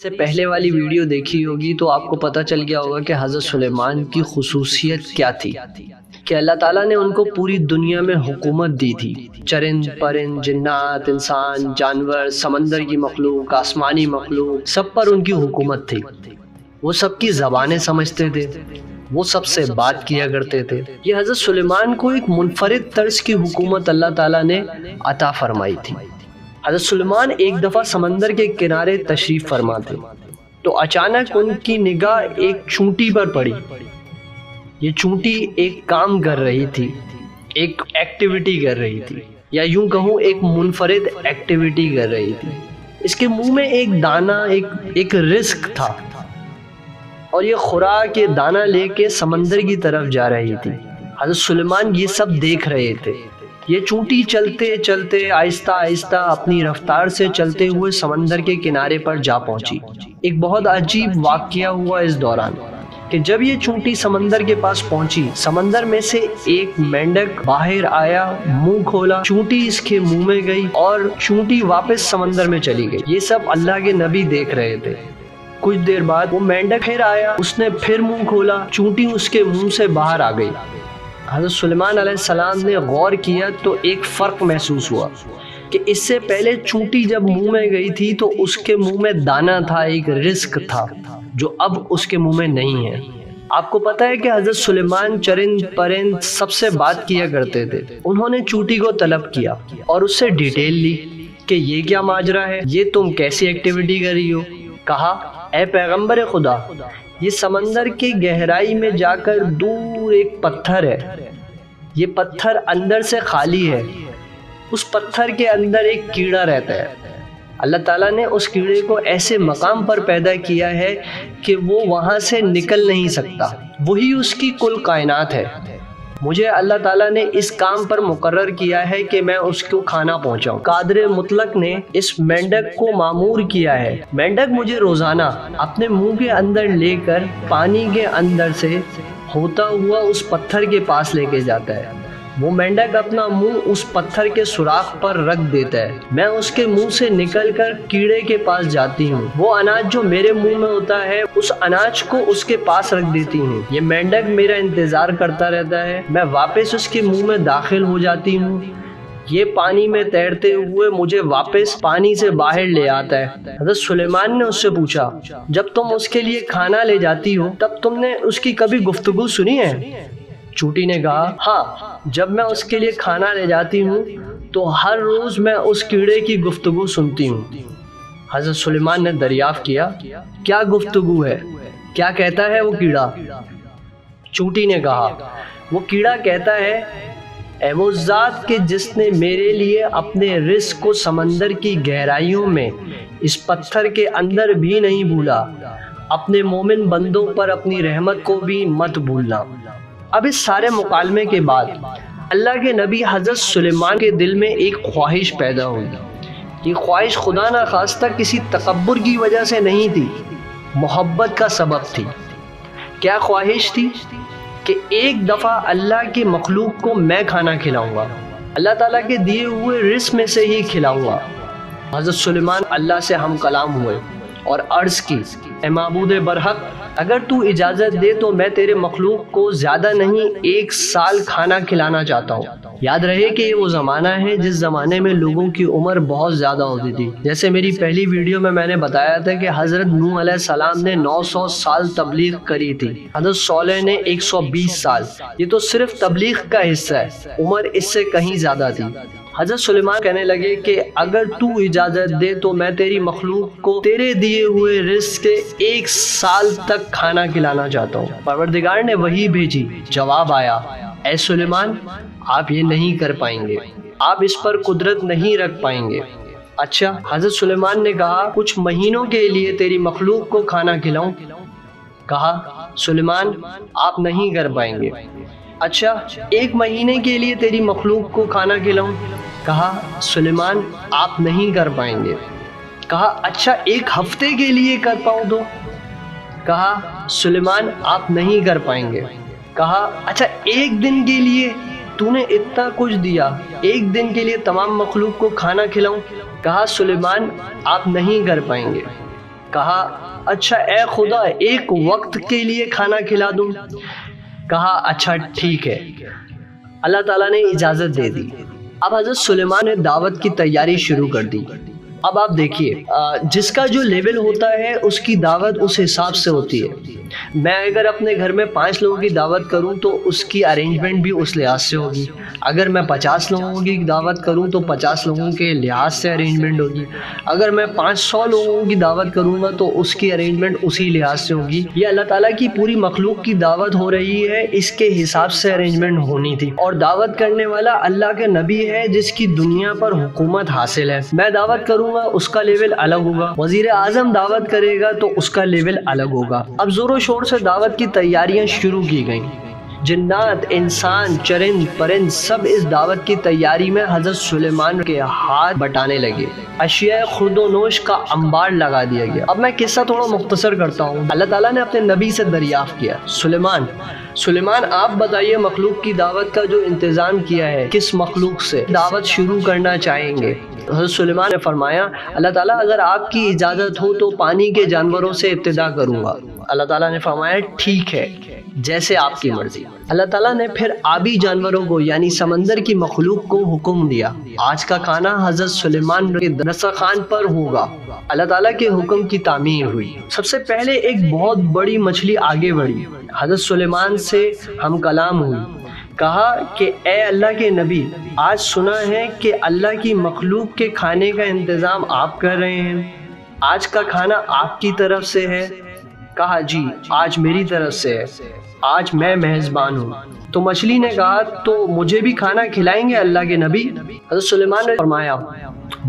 سے پہلے والی ویڈیو دیکھی ہوگی تو آپ کو پتہ چل گیا ہوگا کہ حضرت سلیمان کی خصوصیت کیا تھی کہ اللہ تعالیٰ نے ان کو پوری دنیا میں حکومت دی تھی۔ چرند پرند، جنات، انسان، جانور، سمندر کی مخلوق، آسمانی مخلوق، سب پر ان کی حکومت تھی۔ وہ سب کی زبانیں سمجھتے تھے، وہ سب سے بات کیا کرتے تھے۔ یہ حضرت سلیمان کو ایک منفرد طرز کی حکومت اللہ تعالیٰ نے عطا فرمائی تھی۔ حضرت سلیمان ایک دفعہ سمندر کے کنارے تشریف فرما تھے تو اچانک ان کی نگاہ ایک چونٹی پر پڑی۔ یہ چونٹی ایک کام کر رہی تھی، ایک ایکٹیویٹی کر رہی تھی، یا یوں کہوں ایک منفرد ایکٹیویٹی کر رہی تھی۔ اس کے منہ میں ایک دانہ، ایک رزق تھا، اور یہ خوراک، یہ دانہ لے کے سمندر کی طرف جا رہی تھی۔ حضرت سلیمان یہ سب دیکھ رہے تھے۔ یہ چونٹی چلتے چلتے آہستہ آہستہ اپنی رفتار سے چلتے ہوئے سمندر کے کنارے پر جا پہنچی۔ ایک بہت عجیب واقعہ ہوا اس دوران کہ جب یہ چونٹی سمندر کے پاس پہنچی، سمندر میں سے ایک مینڈک باہر آیا، منہ کھولا، چونٹی اس کے منہ میں گئی اور چونٹی واپس سمندر میں چلی گئی۔ یہ سب اللہ کے نبی دیکھ رہے تھے۔ کچھ دیر بعد وہ مینڈک پھر آیا، اس نے پھر منہ کھولا، چونٹی اس کے منہ سے باہر آ گئی۔ حضرت سلیمان علیہ السلام نے غور کیا تو ایک فرق محسوس ہوا کہ اس سے پہلے چونٹی جب منہ میں گئی تھی تو اس کے منہ میں دانہ تھا، ایک رزق تھا، جو اب اس کے منہ میں نہیں ہے۔ آپ کو پتہ ہے کہ حضرت سلیمان چرند پرند سب سے بات کیا کرتے تھے۔ انہوں نے چونٹی کو طلب کیا اور اس سے ڈیٹیل لی کہ یہ کیا ماجرا ہے، یہ تم کیسی ایکٹیویٹی کر رہی ہو۔ کہا، اے پیغمبر خدا، یہ سمندر کی گہرائی میں جا کر دور ایک پتھر ہے، یہ پتھر اندر سے خالی ہے، اس پتھر کے اندر ایک کیڑا رہتا ہے۔ اللہ تعالیٰ نے اس کیڑے کو ایسے مقام پر پیدا کیا ہے کہ وہ وہاں سے نکل نہیں سکتا، وہی اس کی کل کائنات ہے۔ مجھے اللہ تعالیٰ نے اس کام پر مقرر کیا ہے کہ میں اس کو کھانا پہنچاؤں۔ قادر مطلق نے اس مینڈک کو مامور کیا ہے۔ مینڈک مجھے روزانہ اپنے منہ کے اندر لے کر پانی کے اندر سے ہوتا ہوا اس پتھر کے پاس لے کے جاتا ہے۔ وہ مینڈک اپنا منہ اس پتھر کے سوراخ پر رکھ دیتا ہے، میں اس کے منہ سے نکل کر کیڑے کے پاس جاتی ہوں، وہ اناج جو میرے منہ میں ہوتا ہے اس اناج کو اس کے پاس رکھ دیتی ہوں۔ یہ مینڈک میرا انتظار کرتا رہتا ہے، میں واپس اس کے منہ میں داخل ہو جاتی ہوں، یہ پانی میں تیرتے ہوئے مجھے واپس پانی سے باہر لے آتا ہے۔ حضرت سلیمان نے اس سے پوچھا، جب تم اس کے لیے کھانا لے جاتی ہو تب تم نے اس کی کبھی گفتگو سنی ہے؟ چونٹی نے کہا، ہاں، جب میں اس کے لیے کھانا لے جاتی ہوں تو ہر روز میں اس کیڑے کی گفتگو سنتی ہوں۔ حضرت سلیمان نے دریافت کیا، کیا گفتگو ہے، کیا کہتا ہے وہ کیڑا؟ چونٹی نے کہا، وہ کیڑا کہتا ہے، اے وہ ذات کہ جس نے میرے لیے اپنے رزق کو سمندر کی گہرائیوں میں اس پتھر کے اندر بھی نہیں بھولا، اپنے مومن بندوں پر اپنی رحمت کو بھی مت بھولنا۔ اب اس سارے مکالمے کے بعد اللہ کے نبی حضرت سلیمان کے دل میں ایک خواہش پیدا ہوئی۔ یہ خواہش خدا نخواستہ کسی تکبر کی وجہ سے نہیں تھی، محبت کا سبب تھی۔ کیا خواہش تھی؟ کہ ایک دفعہ اللہ کی مخلوق کو میں کھانا کھلاؤں گا، اللہ تعالیٰ کے دیے ہوئے رزق میں سے ہی کھلاؤں گا۔ حضرت سلیمان اللہ سے ہم کلام ہوئے اور عرض کی، اے معبود برحق، اگر تو اجازت دے تو میں تیرے مخلوق کو زیادہ نہیں 1 سال کھانا کھلانا چاہتا ہوں۔ یاد رہے کہ یہ وہ زمانہ ہے جس زمانے میں لوگوں کی عمر بہت زیادہ ہوتی تھی۔ جیسے میری پہلی ویڈیو میں نے بتایا تھا کہ حضرت نوح علیہ السلام نے 900 سال تبلیغ کری تھی، حضرت صالح نے 120 سال۔ یہ تو صرف تبلیغ کا حصہ ہے، عمر اس سے کہیں زیادہ تھی۔ حضرت سلیمان کہنے لگے کہ اگر تو اجازت دے تو میں تیری مخلوق کو تیرے دیے ہوئے رزق کے 1 سال تک کھانا کھلانا چاہتا ہوں۔ پروردگار نے وحی بھیجی، جواب آیا، اے سلیمان، آپ یہ نہیں کر پائیں گے، آپ اس پر قدرت نہیں رکھ پائیں گے۔ اچھا، حضرت سلیمان نے کہا، کچھ مہینوں کے لیے تیری مخلوق کو کھانا کھلاؤں؟ کہا، سلیمان، آپ نہیں کر پائیں گے۔ اچھا، 1 مہینے کے لیے تیری مخلوق کو کھانا کھلاؤں؟ کہا، سلیمان، آپ نہیں کر پائیں گے۔ کہا، اچھا 1 ہفتے کے لیے کر پاؤں تو؟ کہا، سلیمان، آپ نہیں کر پائیں گے۔ کہا، اچھا 1 دن کے لیے؟ تو نے اتنا کچھ دیا، 1 دن کے لیے تمام مخلوق کو کھانا کھلاؤں؟ کہا، سلیمان، آپ نہیں کر پائیں گے۔ کہا اچھا اے خدا ایک وقت کے لیے کھانا کھلا دوں؟ کہا اچھا ٹھیک ہے۔ اللہ تعالیٰ نے اجازت دے دی۔ اب حضرت سلیمان نے دعوت کی تیاری شروع کر دی۔ اب آپ دیکھیے جس کا جو لیول ہوتا ہے اس کی دعوت اس حساب سے ہوتی ہے۔ میں اگر اپنے گھر میں 5 لوگوں کی دعوت کروں تو اس کی ارینجمنٹ بھی اس لحاظ سے ہوگی۔ اگر میں 50 لوگوں کی دعوت کروں تو 50 لوگوں کے لحاظ سے ارینجمنٹ ہوگی۔ اگر میں 500 لوگوں کی دعوت کروں گا تو اس کی ارینجمنٹ اسی لحاظ سے ہوگی۔ یہ اللہ تعالیٰ کی پوری مخلوق کی دعوت ہو رہی ہے، اس کے حساب سے ارینجمنٹ ہونی تھی۔ اور دعوت کرنے والا اللہ کے نبی ہے جس کی دنیا پر حکومت حاصل ہے۔ میں دعوت کروں گا اس کا لیول الگ ہوگا، وزیر اعظم دعوت کرے گا تو اس کا لیول الگ ہوگا۔ اب زور و شور سے دعوت کی تیاریاں شروع کی گئیں۔ جنات، انسان، چرند پرند سب اس دعوت کی تیاری میں حضرت سلیمان کے ہاتھ بٹانے لگے۔ اشیاء خورد و نوش کا انبار لگا دیا گیا۔ اب میں قصہ تھوڑا مختصر کرتا ہوں۔ اللہ تعالیٰ نے اپنے نبی سے دریافت کیا، سلیمان آپ بتائیے مخلوق کی دعوت کا جو انتظام کیا ہے کس مخلوق سے دعوت شروع کرنا چاہیں گے؟ حضرت سلیمان نے فرمایا اللہ تعالیٰ اگر آپ کی اجازت ہو تو پانی کے جانوروں سے ابتدا کروں گا۔ اللہ تعالیٰ نے فرمایا ٹھیک ہے جیسے آپ کی مرضی۔ اللہ تعالیٰ نے پھر آبی جانوروں کو یعنی سمندر کی مخلوق کو حکم دیا آج کا کھانا حضرت سلیمان کے دسترخوان پر ہوگا۔ اللہ تعالیٰ کے حکم کی تعمیر ہوئی۔ سب سے پہلے ایک بہت بڑی مچھلی آگے بڑھی، حضرت سلیمان سے ہم کلام ہوئی، کہا کہ اے اللہ کے نبی آج سنا ہے کہ اللہ کی مخلوق کے کھانے کا انتظام آپ کر رہے ہیں، آج کا کھانا آپ کی طرف سے ہے؟ کہا جی آج میری طرف سے ہے، آج میں میزبان ہوں۔ تو مچھلی نے کہا تو مجھے بھی کھانا کھلائیں گے اللہ کے نبی؟ حضرت سلیمان نے فرمایا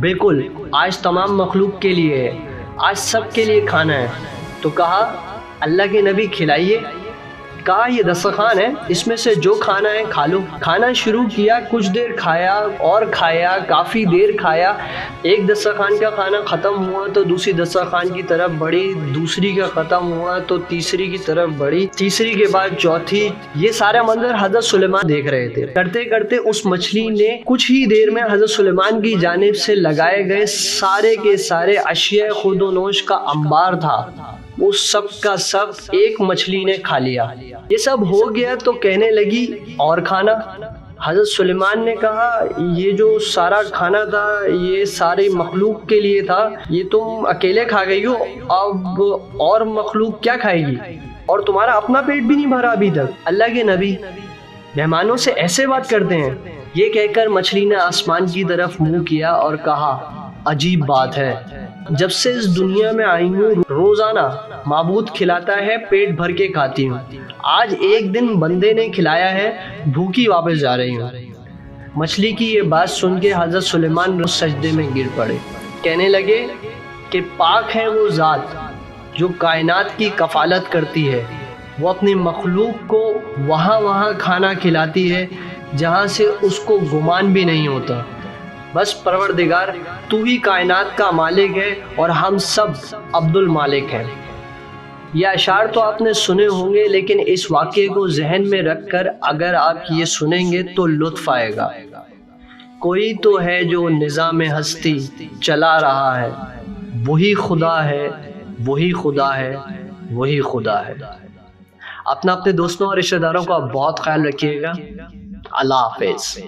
بالکل، آج تمام مخلوق کے لیے ہے، آج سب کے لیے کھانا ہے۔ تو کہا اللہ کے نبی کھلائیے۔ کہا یہ دسترخوان ہے، اس میں سے جو کھانا ہے کھا لو۔ کھانا شروع کیا، کچھ دیر کھایا اور کھایا، کافی دیر کھایا۔ ایک دسترخوان کا کھانا ختم ہوا تو دوسری دسترخوان کی طرف بڑھی، دوسری کا ختم ہوا تو تیسری کی طرف بڑھی، تیسری کے بعد چوتھی۔ یہ سارا منظر حضرت سلیمان دیکھ رہے تھے۔ کرتے کرتے اس مچھلی نے کچھ ہی دیر میں حضرت سلیمان کی جانب سے لگائے گئے سارے کے سارے اشیاء خورد و نوش کا انبار تھا، وہ سب کا سب ایک مچھلی نے کھا لیا۔ یہ سب ہو گیا تو کہنے لگی اور کھانا؟ حضرت سلیمان نے کہا یہ جو سارا کھانا تھا یہ ساری مخلوق کے لیے تھا، یہ تم اکیلے کھا گئی ہو، اب اور مخلوق کیا کھائے گی؟ اور تمہارا اپنا پیٹ بھی نہیں بھرا ابھی تک؟ اللہ کے نبی مہمانوں سے ایسے بات کرتے ہیں؟ یہ کہہ کر مچھلی نے آسمان کی طرف منہ کیا اور کہا عجیب بات ہے، جب سے اس دنیا میں آئی ہوں روزانہ معبود کھلاتا ہے، پیٹ بھر کے کھاتی ہوں، آج ایک دن بندے نے کھلایا ہے، بھوکی واپس جا رہی ہوں۔ مچھلی کی یہ بات سن کے حضرت سلیمان سجدے میں گر پڑے، کہنے لگے کہ پاک ہے وہ ذات جو کائنات کی کفالت کرتی ہے، وہ اپنی مخلوق کو وہاں کھانا کھلاتی ہے جہاں سے اس کو گمان بھی نہیں ہوتا۔ بس پروردگار تو ہی کائنات کا مالک ہے اور ہم سب عبد المالک ہیں۔ یہ اشعار تو آپ نے سنے ہوں گے، لیکن اس واقعے کو ذہن میں رکھ کر اگر آپ یہ سنیں گے تو لطف آئے گا۔ کوئی تو ہے جو نظام ہستی چلا رہا ہے، وہی خدا ہے، وہی خدا ہے، وہی خدا ہے۔ اپنے دوستوں اور رشتہ داروں کا بہت خیال رکھیے گا۔ اللہ حافظ۔